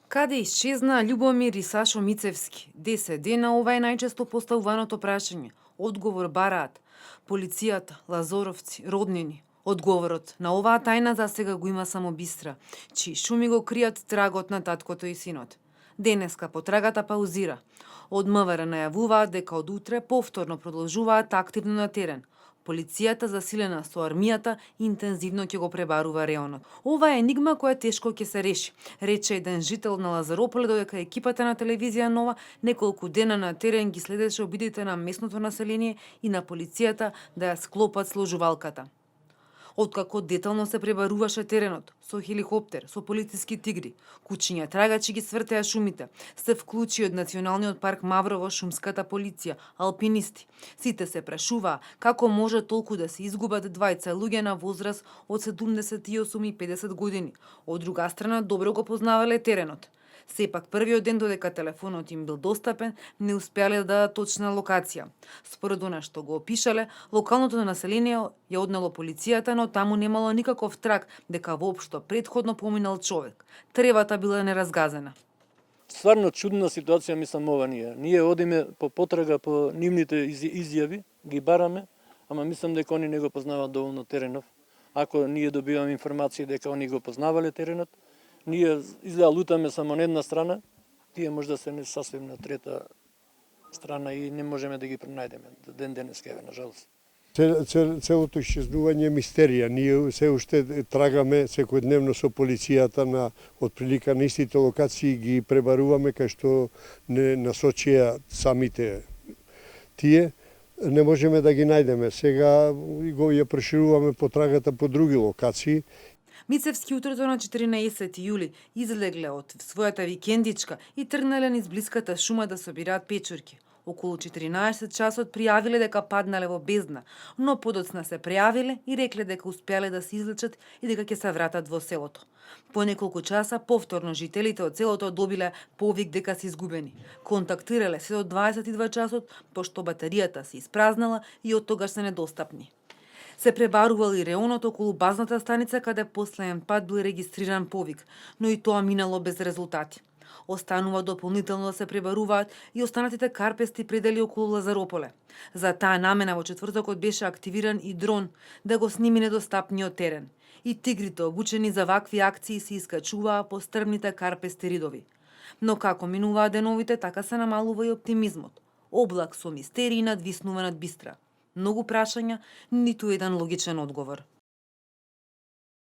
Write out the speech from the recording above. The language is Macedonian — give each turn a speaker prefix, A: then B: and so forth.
A: Каде исчезна Љубомир и Сашо Мицевски? 10 дена ова е најчесто поставуваното прашање. Одговор бараат полицијата, лазоровци, роднини. Одговорот на оваа тајна засега го има само Бистра, чии шуми го кријат трагот на таткото и синот. Денеска потрагата паузира. Од МВР најавуваат дека од утре повторно продолжуваат активно на терен. Полицијата, засилена со армијата, интензивно ќе го пребарува реонот. Ова е енигма која тешко ќе се реши, рече еден жител на Лазарополе, додека екипата на телевизија Нова неколку дена на терен ги следеше обидите на местното население и на полицијата да ја склопат сложувалката. Откако детално се пребаруваше теренот, со хеликоптер, со полициски тигри, кучиња трагачи ги свртеа шумите, се вклучи од Националниот парк Маврово шумската полиција, алпинисти. Сите се прашуваа како може толку да се изгубат двајца луѓе на возраст од 78 и 50 години. Од друга страна, добро го познавале теренот. Сепак првиот ден додека телефонот им бил достапен, не успеале да дадат точна локација. Според она што го опишале, локалното население ја однело полицијата, но таму немало никаков траг дека воопшто предходно поминал човек. Тревата била неразгазена.
B: Стварно чудна ситуација мислам ова ние. Ние одиме по потрага по нивните изјави, ги бараме, ама мислам дека они не го познаваат доволно теренов. Ако ние добиваме информации дека они го познавале теренот, ние изгледа лутаме само на една страна, тие може да се не сасвим на трета страна и не можеме да ги пронајдеме ден денеска, нажалост.
C: Целото исчезнување е мистерија. Ние се уште трагаме секојдневно со полицијата на отприлика на истите локации, ги пребаруваме кај што не насочија самите тие. Не можеме да ги најдеме. Сега го ја прошируваме потрагата по други локации.
A: Мицевски утрото на 14 јули излегле од својата викендичка и тргнале низ блиската шума да собираат печурки. Околу 14 часот пријавиле дека паднале во бездна, но подоцна се пријавиле и рекле дека успеале да се излечат и дека ќе се вратат во селото. По неколку часа повторно жителите од селото добиле повик дека се изгубени. Контактирале се до 22 часот, пошто батеријата се испразнала и од тогаш се недостапни. Се пребарувал и реонот околу базната станица каде последен пат бил регистриран повик, но и тоа минало без резултати. Останува дополнително да се пребаруваат и останатите карпести предели околу Лазарополе. За таа намена во четвртокот беше активиран и дрон да го сними недостапниот терен. И тигрите обучени за вакви акции се искачуваа по стрмните карпести ридови. Но како минуваа деновите, така се намалува и оптимизмот. Облак со мистерии надвиснува над Бистра. Многу прашања, ниту еден логичен одговор.